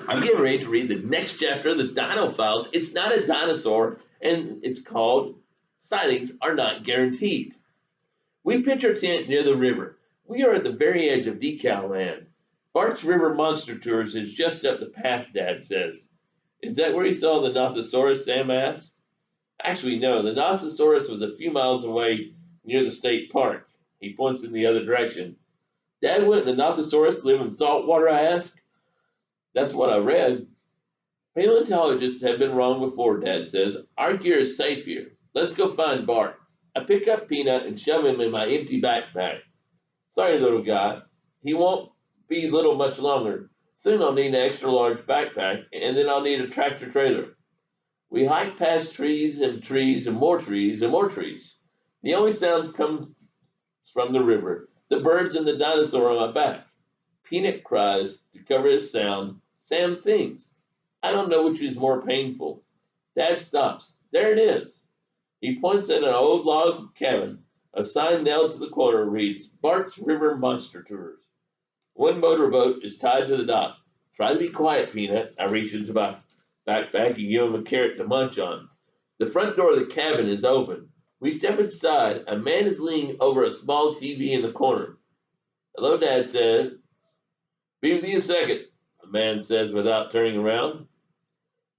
I'm getting ready to read the next chapter of the Dino Files. It's not a dinosaur, and it's called Sightings Are Not Guaranteed. We pitch our tent near the river. We are at the very edge of Decal Land. Bart's River Monster Tours is just up the path, Dad says. Is that where you saw the Nothosaurus? Sam asks. Actually, no. The Nothosaurus was a few miles away near the state park. He points in the other direction. Dad, wouldn't the Nothosaurus live in salt water? I ask. That's what I read. Paleontologists have been wrong before, Dad says. Our gear is safe here. Let's go find Bart. I pick up Peanut and shove him in my empty backpack. Sorry, little guy. He won't be little much longer. Soon I'll need an extra large backpack, and then I'll need a tractor trailer. We hike past trees and trees and more trees and more trees. The only sounds come from the river, the birds and the dinosaur on my back. Peanut cries to cover his sound. Sam sings. I don't know which is more painful. Dad stops. There it is. He points at an old log cabin. A sign nailed to the corner reads, Bart's River Monster Tours. One motorboat is tied to the dock. Try to be quiet, Peanut. I reach into my backpack and give him a carrot to munch on. The front door of the cabin is open. We step inside. A man is leaning over a small TV in the corner. Hello, Dad says. Be with you in a second, the man says without turning around.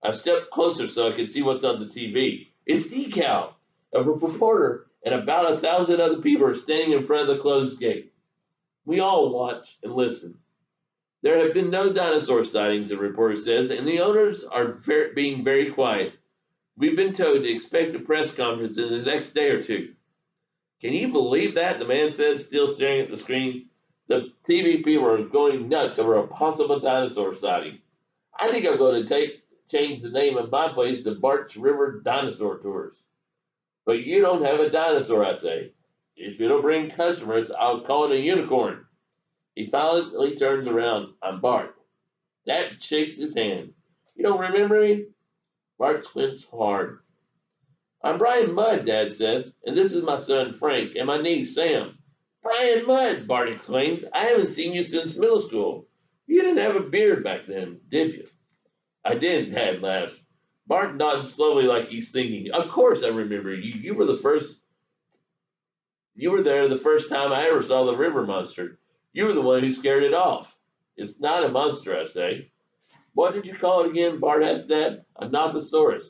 I step closer so I can see what's on the TV. It's Decal. A reporter and about 1,000 other people are standing in front of the closed gate. We all watch and listen. There have been no dinosaur sightings, the reporter says, and the owners are being very quiet. We've been told to expect a press conference in the next day or two. Can you believe that? The man says, still staring at the screen. The TV people are going nuts over a possible dinosaur sighting. I think I'm going to change the name of my place to Bart's River Dinosaur Tours. But you don't have a dinosaur, I say. If it'll bring customers, I'll call it a unicorn. He finally turns around. I'm Bart. Dad shakes his hand. You don't remember me? Bart squints hard. I'm Brian Mudd, Dad says, and this is my son Frank and my niece Sam. Brian Mudd, Bart exclaims. I haven't seen you since middle school. You didn't have a beard back then, did you? I did, Dad laughs. Bart nods slowly like he's thinking. Of course I remember you. You were there the first time I ever saw the river monster. You were the one who scared it off. It's not a monster, I say. What did you call it again? Bart asks Dad. A Nothosaurus,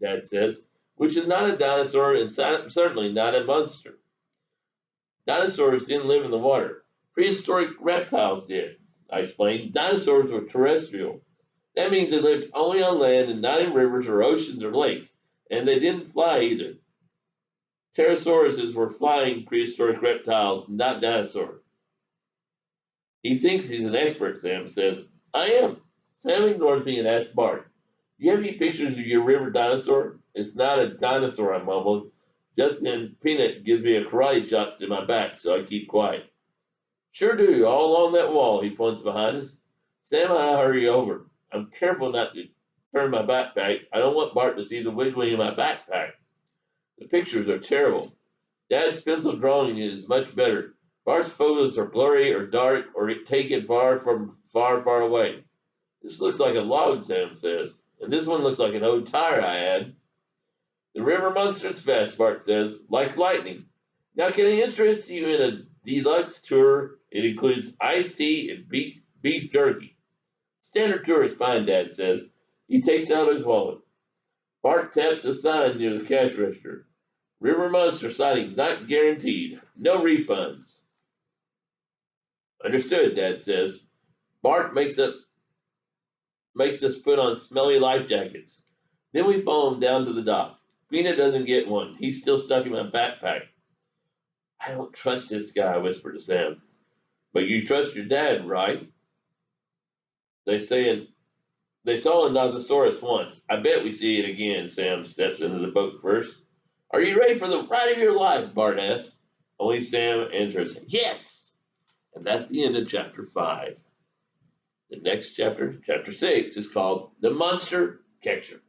Dad says, which is not a dinosaur and certainly not a monster. Dinosaurs didn't live in the water. Prehistoric reptiles did, I explained. Dinosaurs were terrestrial. That means they lived only on land and not in rivers or oceans or lakes, and they didn't fly either. Pterosauruses were flying prehistoric reptiles, not dinosaurs. He thinks he's an expert, Sam says. I am. Sam ignores me and asks Bart, do you have any pictures of your river dinosaur? It's not a dinosaur, I mumbled. Just then, Peanut gives me a karate chop to my back, so I keep quiet. Sure do, all along that wall, he points behind us. Sam and I hurry over. I'm careful not to turn my backpack. I don't want Bart to see the wiggling in my backpack. The pictures are terrible. Dad's pencil drawing is much better. Bart's photos are blurry or dark or taken far away. This looks like a log, Sam says. And this one looks like an old tire, I add. The river monster's fast, Bart says, like lightning. Now, can I interest you in a deluxe tour? It includes iced tea and beef jerky. Standard tour is fine, Dad says. He takes out his wallet. Bart taps a sign near the cash register. River monster sightings not guaranteed. No refunds. Understood, Dad says. Bart makes us put on smelly life jackets. Then we follow him down to the dock. Peanut doesn't get one. He's still stuck in my backpack. I don't trust this guy, I whisper to Sam. But you trust your dad, right? They saw a Nothosaurus once. I bet we see it again. Sam steps into the boat first. Are you ready for the ride of your life? Bart asks. Only Sam answers, yes. And that's the end of chapter 5. The next chapter, chapter 6, is called The Monster Catcher.